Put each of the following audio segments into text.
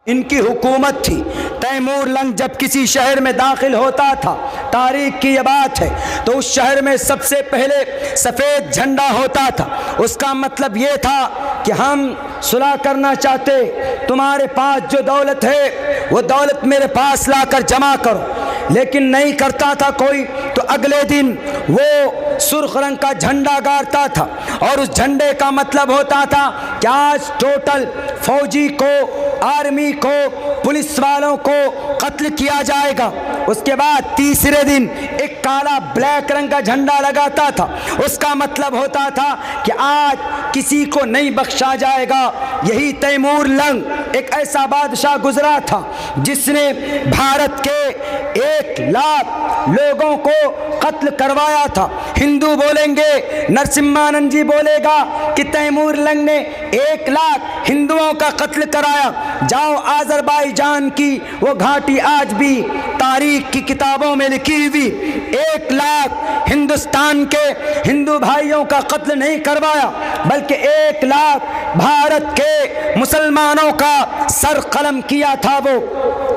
इनकी हुकूमत थी। तैमूर लंग जब किसी शहर में दाखिल होता था, तारीख की ये बात है, तो उस शहर में सबसे पहले सफ़ेद झंडा होता था। उसका मतलब ये था कि हम सुलह करना चाहते, तुम्हारे पास जो दौलत है वो दौलत मेरे पास लाकर जमा करो। लेकिन नहीं करता था कोई, तो अगले दिन वो सुर्ख रंग का झंडा गाड़ता था, और उस झंडे का मतलब होता था कि आज टोटल फौजी को, आर्मी को, पुलिस वालों को कत्ल किया जाएगा। उसके बाद तीसरे दिन एक काला ब्लैक रंग का झंडा लगाता था। उसका मतलब होता था कि आज किसी को नहीं बख्शा जाएगा। यही तैमूर लंग एक ऐसा बादशाह गुजरा था जिसने भारत के 1 लाख लोगों को कत्ल करवाया था। हिंदू बोलेंगे, नरसिम्हानंद जी बोलेगा कि तैमूर लंग ने 1 लाख हिंदुओं का कत्ल कराया। जाओ आज़रबाईजान की वो घाटी आज भी तारीख की किताबों में लिखी हुई, 1 लाख हिंदुस्तान के हिंदू भाइयों का कत्ल नहीं करवाया, बल्कि 1 लाख भारत के मुसलमानों का सर कलम किया था। वो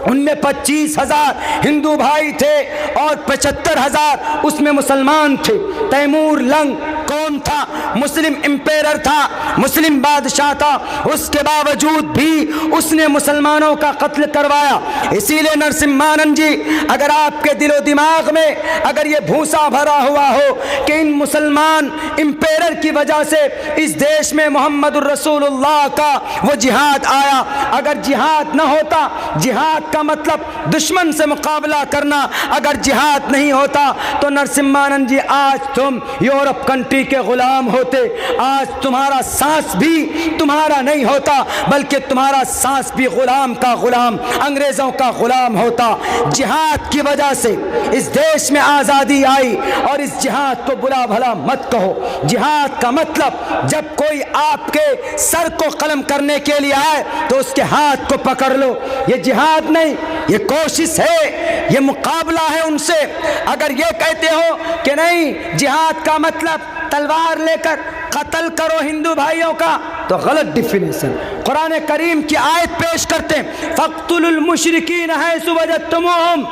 उनमें 25,000 हिंदू भाई थे और 75,000 उसमें मुसलमान थे। तैमूर लंग कौन था? मुस्लिम एम्पेरर था, मुस्लिम बादशाह था। उसके बावजूद भी उसने मुसलमानों का कत्ल करवाया। इसीलिए नरसिम्हानंद जी, अगर आपके दिलो दिमाग में अगर ये भूसा भरा हुआ हो कि इन मुसलमान एम्पेरर की वजह से इस देश में मोहम्मदुर रसूलुल्लाह का वो जिहाद आया, अगर जिहाद न होता, जिहाद का मतलब दुश्मन से मुकाबला करना, अगर जिहाद नहीं होता तो नरसिम्हानंद जी आज तुम यूरोप कंट्री के गुलाम होते। आज तुम्हारा सांस भी तुम्हारा नहीं होता, बल्कि तुम्हारा सांस भी गुलाम का गुलाम, अंग्रेजों का गुलाम होता। जिहाद की वजह से इस देश में आज़ादी आई, और इस जिहाद को बुरा भला मत कहो। जिहाद का मतलब जब कोई आपके सर को कलम करने के लिए आए तो उसके हाथ को पकड़ लो। ये जिहाद नहीं, ये कोशिश है, ये मुकाबला है उनसे। अगर ये कहते हो कि नहीं जिहाद का मतलब तलवार लेकर कत्ल करो हिंदू भाइयों का, तो गलत डिफिनेशन। कुरान करीम की आयत पेश करते हैं, फ़क़्तुलुल मुशरिकीन हैसु वजदतुमूहुम।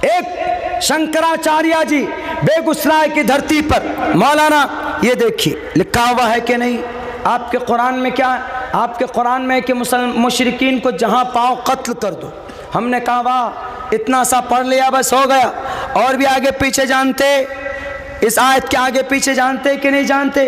एक शंकराचार्य जी बेगूसराय की धरती पर, मौलाना ये देखिए लिखा हुआ है कि नहीं आपके कुरान में? क्या आपके कुरान में कि मुशरिकीन को जहाँ पाओ कत्ल कर दो। हमने कहा वाह, इतना सा पढ़ लिया बस हो गया, और भी आगे पीछे जानते? इस आयत के आगे पीछे जानते कि नहीं जानते?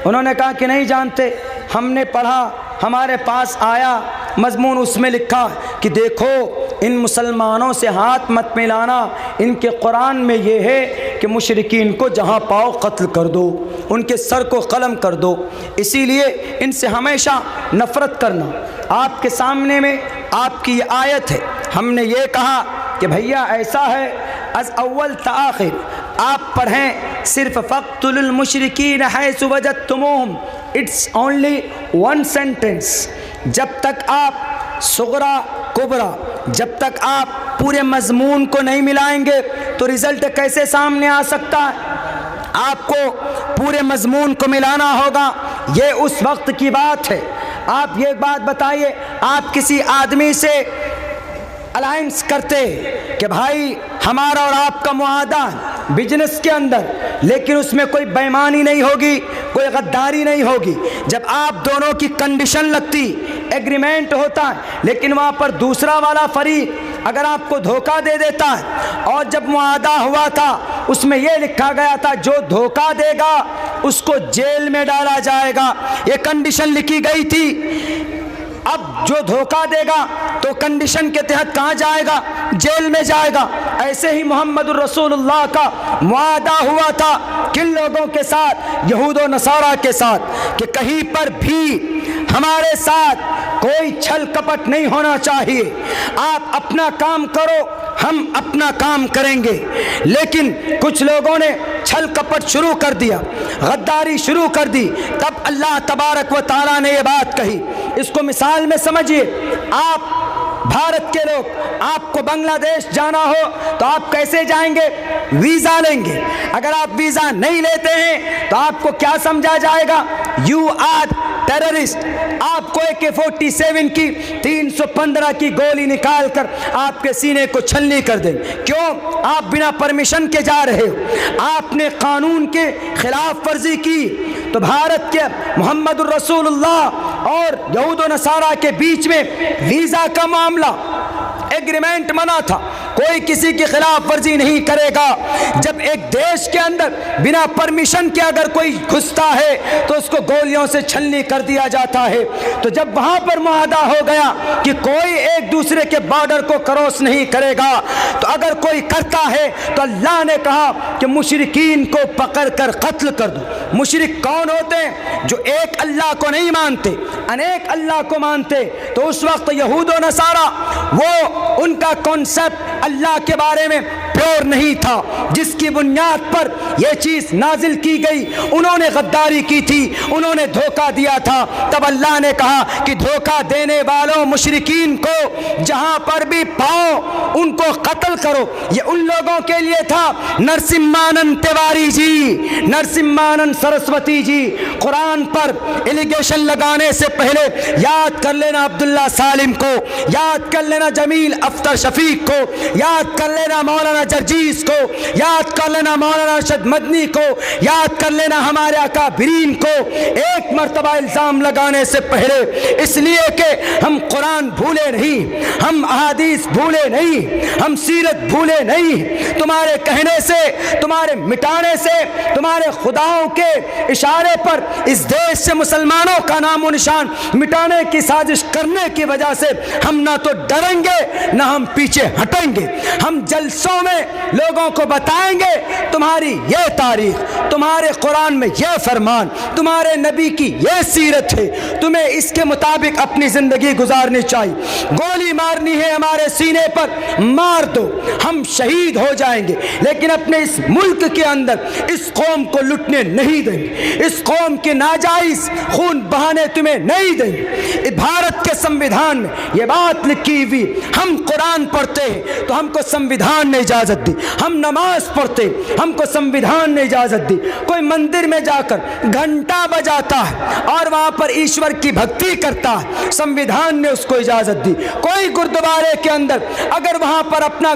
उन्होंने कहा कि नहीं जानते। हमने पढ़ा, हमारे पास आया मजमून, उसमें लिखा कि देखो इन मुसलमानों से हाथ मत मिलाना, इनके कुरान में ये है कि मुशरिकीन को जहाँ पाओ कत्ल कर दो, उनके सर को कलम कर दो। इसीलिए इनसे हमेशा नफ़रत करना। आपके सामने में आपकी ये आयत है। हमने ये कहा कि भैया ऐसा है, अज़ अव्वल ता आखिर आप पढ़ें सिर्फ फ़क़्तुलुल मुशरिकीन हैसु वजदतुमूहुम। It's only 1 sentence. जब तक आप सुगरा कुबरा, जब तक आप पूरे मजमून को नहीं मिलाएंगे तो रिज़ल्ट कैसे सामने आ सकता है? आपको पूरे मजमून को मिलाना होगा। ये उस वक्त की बात है। आप ये बात बताइए, आप किसी आदमी से अलायंस करते कि भाई हमारा और आपका मुआहदा बिजनेस के अंदर, लेकिन उसमें कोई बेईमानी नहीं होगी, कोई गद्दारी नहीं होगी। जब आप दोनों की कंडीशन लगती, एग्रीमेंट होता है, लेकिन वहाँ पर दूसरा वाला फरीक अगर आपको धोखा दे देता है, और जब मुआहदा हुआ था उसमें यह लिखा गया था जो धोखा देगा उसको जेल में डाला जाएगा, ये कंडीशन लिखी गई थी। अब जो धोखा देगा तो कंडीशन के तहत कहाँ जाएगा? जेल में जाएगा। ऐसे ही मोहम्मदुर रसूलुल्लाह का मुआहदा हुआ था किन लोगों के साथ? यहूद और नसारा के साथ, कि कहीं पर भी हमारे साथ कोई छल कपट नहीं होना चाहिए। आप अपना काम करो, हम अपना काम करेंगे। लेकिन कुछ लोगों ने छल कपट शुरू कर दिया, गद्दारी शुरू कर दी। तब अल्लाह तबारक व तआला ने ये बात कही। इसको मिसाल में समझिए। आप भारत के लोग, आपको बांग्लादेश जाना हो तो आप कैसे जाएंगे? वीज़ा लेंगे। अगर आप वीज़ा नहीं लेते हैं तो आपको क्या समझा जाएगा? यू आर टेररिस्ट आपको AK-47 की 315 की गोली निकाल कर आपके सीने को छलनी कर देंगे। क्यों? आप बिना परमिशन के जा रहे हो, आपने कानून के खिलाफ वर्जी की। तो भारत के मोहम्मद रसूलुल्लाह और यहूद व नसारा के बीच में वीज़ा का मामला एग्रीमेंट बना था, कोई किसी की खिलाफ वर्जी नहीं करेगा। जब एक देश के अंदर बिना परमिशन के अगर कोई घुसता है तो उसको गोलियों से छलनी कर दिया जाता है। तो जब वहां पर मुआहदा हो गया कि कोई एक दूसरे के बॉर्डर को क्रॉस नहीं करेगा, तो अगर कोई करता है तो अल्लाह ने कहा कि मुशरिकीन को पकड़ कर कत्ल कर दो। मुशरिक कौन होते हैं? जो एक अल्लाह को नहीं मानते, अनेक अल्लाह को मानते। तो उस वक्त यहूद व नसारा वो उनका कॉन्सेप्ट अल्लाह के बारे में प्योर नहीं था, जिसकी बुनियाद पर यह चीज नाजिल की गई। उन्होंने गद्दारी की थी, उन्होंने धोखा दिया था। तब अल्लाह ने कहा कि धोखा देने वालों मुशरिकीन को जहां पर भी पाओ उनको कत्ल करो। ये उन लोगों के लिए था। नरसिम्हानंद तिवारी जी, नरसिम्हानंद सरस्वती जी, कुरान पर एलिगेशन लगाने से पहले याद कर लेना अब्दुल्ला सालिम को, याद कर लेना जमील अख्तर शफीक को, याद कर लेना मौलाना जर्जीस को, याद कर लेना मौलाना अरशद मदनी को, याद कर लेना हमारे अकाबिरीन को। एक मर्तबा इल्जाम लगाने से पहले, इसलिए कि हम कुरान भूले नहीं, हम अहादीस भूले नहीं, हम सीरत भूले नहीं। तुम्हारे कहने से, तुम्हारे मिटाने से, तुम्हारे खुदाओं के इशारे पर इस देश से मुसलमानों का नामो निशान मिटाने की साजिश करने की वजह से हम ना तो डरेंगे ना हम पीछे हटेंगे। हम जलसों में लोगों को बताएंगे तुम्हारी ये तारीख, तुम्हारे कुरान में ये फरमान, तुम्हारे नबी की ये सीरत है, तुम्हें इसके मुताबिक अपनी जिंदगी गुजारनी चाहिए। गोली मारनी है हमारे सीने पर, मार दो, हम शहीद हो जाएंगे, लेकिन अपने इस मुल्क के अंदर इस कौम को लुटने नहीं देंगे, इस कौम के नाजायज खून बहाने तुम्हें नहीं देंगे। भारत के संविधान में ये बात लिखी हुई, हम कुरान पढ़ते हैं तो हमको संविधान ने इजाजत दी, हम नमाज पढ़ते हमको संविधान ने इजाजत दी। कोई मंदिर में जाकर घंटा बजाता है और वहां पर ईश्वर की भक्ति करता है, संविधान ने उसको इजाजत दी। कोई गुरुद्वारे के अंदर अगर वहां पर अपना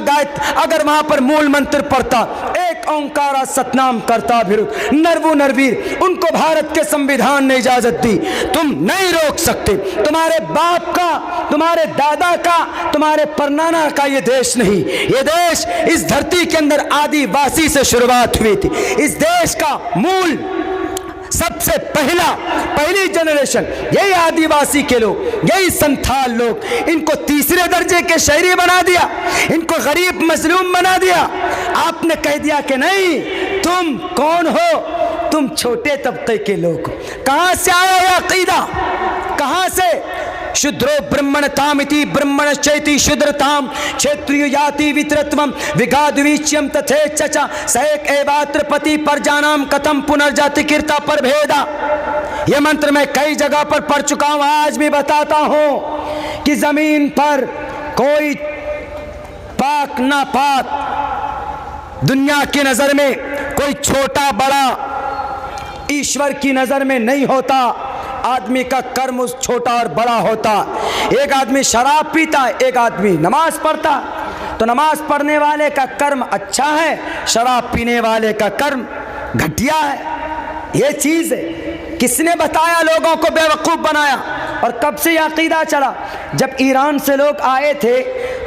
अगर वहां पर मूल मंत्र पढ़ता, एक ओंकारा सतनाम करता विरुद्ध नरवु नरवीर, उनको भारत के संविधान ने इजाजत दी। तुम नहीं रोक सकते। तुम्हारे बाप का, तुम्हारे दादा का, तुम्हारे परनाना का ये देश नहीं। ये देश इस धरती के अंदर आदिवासी से शुरुआत हुई थी। इस देश का मूल सबसे पहली जनरेशन यही आदिवासी के लोग, यही संथाल लोग। इनको तीसरे दर्जे के शहरी बना दिया, इनको गरीब मजलूम बना दिया। आपने कह दिया कि नहीं, तुम कौन हो? तुम छोटे तबके के लोग। कहां से आया यह अकीदा? कहां से? शूद्रो ब्रह्मणतामिति ब्रह्मणश्चैति शूद्रताम क्षेत्रीय जाति वितरत्वम विगाद्वीच्यम तथेच्छा सएक एवात्र पति परजानाम कथम पुनर्जाति कीर्ता पर भेदा। यह मंत्र मैं कई जगह पर पढ़ चुका हूं, आज भी बताता हूं कि जमीन पर कोई पाक ना पाक दुनिया की नजर में कोई छोटा बड़ा ईश्वर की नजर में नहीं होता। आदमी का कर्म उस छोटा और बड़ा होता। एक आदमी शराब पीता है, एक आदमी नमाज पढ़ता, तो नमाज पढ़ने वाले का कर्म अच्छा है, शराब पीने वाले का कर्म घटिया है। ये चीज़ है। किसने बताया? लोगों को बेवकूफ़ बनाया। और कब से यह अकीदा चला? जब ईरान से लोग आए थे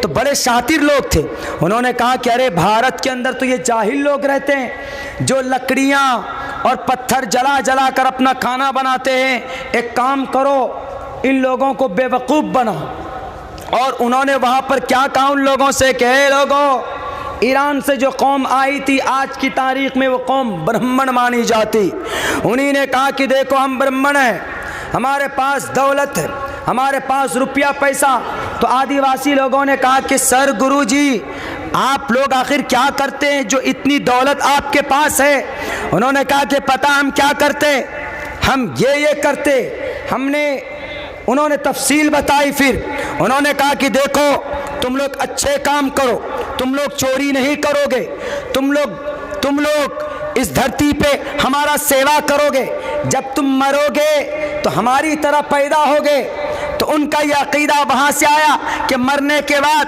तो बड़े शातिर लोग थे, उन्होंने कहा कि अरे भारत के अंदर तो ये जाहिल लोग रहते हैं जो लकड़ियाँ और पत्थर जला जला कर अपना खाना बनाते हैं। एक काम करो, इन लोगों को बेवकूफ़ बनाओ। और उन्होंने वहाँ पर क्या कहा उन लोगों से कि हे लोगों, ईरान से जो कौम आई थी आज की तारीख में वो कौम ब्राह्मण मानी जाती। उन्हीं ने कहा कि देखो हम ब्राह्मण हैं, हमारे पास दौलत है, हमारे पास रुपया पैसा। तो आदिवासी लोगों ने कहा कि सर गुरुजी, आप लोग आखिर क्या करते हैं जो इतनी दौलत आपके पास है? उन्होंने कहा कि पता हम क्या करते, हम ये करते। उन्होंने तफसील बताई। फिर उन्होंने कहा कि देखो तुम लोग अच्छे काम करो, तुम लोग चोरी नहीं करोगे, तुम लोग इस धरती पे हमारा सेवा करोगे। जब तुम मरोगे تو ہماری طرح پیدا ہو گئے، تو ان کا یہ عقیدہ وہاں سے آیا کہ مرنے کے بعد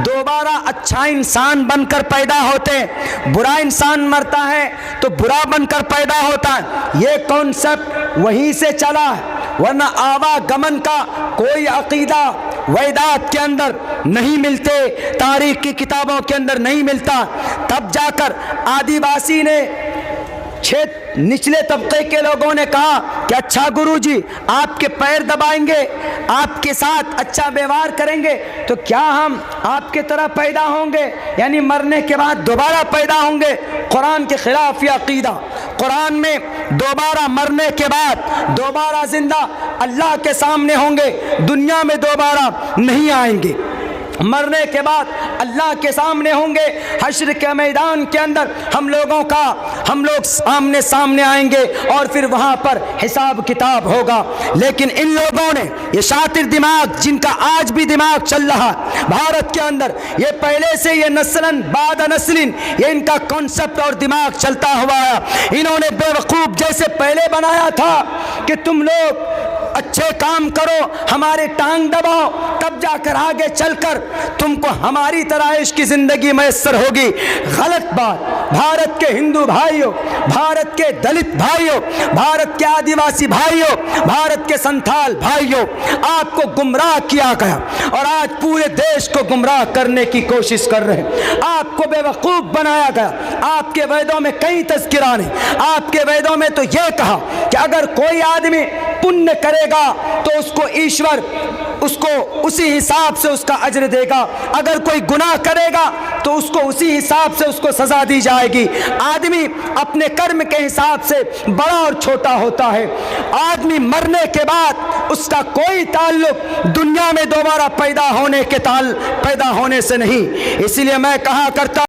دوبارہ اچھا انسان بن کر پیدا ہوتے ہیں، برا انسان مرتا ہے تو برا بن کر پیدا ہوتا ہے۔ یہ کانسیپٹ وہیں سے چلا ہے، ورنہ آواگمن کا کوئی عقیدہ ویدات کے اندر نہیں ملتے، تاریخ کی کتابوں کے اندر نہیں ملتا۔ تب جا کر آدیواسی نے، نچلے طبقے کے لوگوں نے کہا کہ اچھا گرو جی، آپ کے پیر دبائیں گے، آپ کے ساتھ اچھا ویوہار کریں گے تو کیا ہم آپ کے طرح پیدا ہوں گے، یعنی مرنے کے بعد دوبارہ پیدا ہوں گے؟ قرآن کے خلاف یہ عقیدہ۔ قرآن میں دوبارہ مرنے کے بعد دوبارہ زندہ اللہ کے سامنے ہوں گے، دنیا میں دوبارہ نہیں آئیں گے۔ مرنے کے بعد اللہ کے سامنے ہوں گے، حشر کے میدان کے اندر ہم لوگ سامنے آئیں گے اور پھر وہاں پر حساب کتاب ہوگا۔ لیکن ان لوگوں نے، یہ شاطر دماغ جن کا آج بھی دماغ چل رہا ہے بھارت کے اندر، یہ پہلے سے یہ نسلن بعد نسلن یہ ان کا کانسیپٹ اور دماغ چلتا ہوا ہے۔ انہوں نے بیوقوف جیسے پہلے بنایا تھا کہ تم لوگ اچھے کام کرو، ہمارے ٹانگ دباؤ، تب جا کر آگے چل کر تم کو ہماری طرح عیش کی زندگی میسر ہوگی۔ غلط بات۔ بھارت کے ہندو بھائیوں، بھارت کے دلت بھائیوں، بھارت کے آدیواسی بھائیوں، بھارت کے سنتھال بھائیوں، آپ کو گمراہ کیا گیا اور آج پورے دیش کو گمراہ کرنے کی کوشش کر رہے ہیں۔ آپ کو بے وقوف بنایا گیا۔ آپ کے ویدوں میں کئی تذکرہ نے، آپ کے ویدوں میں تو یہ کہا کہ اگر کوئی آدمی پنیہ کرے گا تو اس کو ایشور اس کو اسی حساب سے اس کا اجر دے گا، اگر کوئی گناہ کرے گا تو اس کو اسی حساب سے اس کو سزا دی جائے گی۔ آدمی اپنے کرم کے حساب سے بڑا اور چھوٹا ہوتا ہے۔ آدمی مرنے کے بعد اس کا کوئی تعلق دنیا میں دوبارہ پیدا ہونے سے نہیں۔ اسی لیے میں کہا کرتا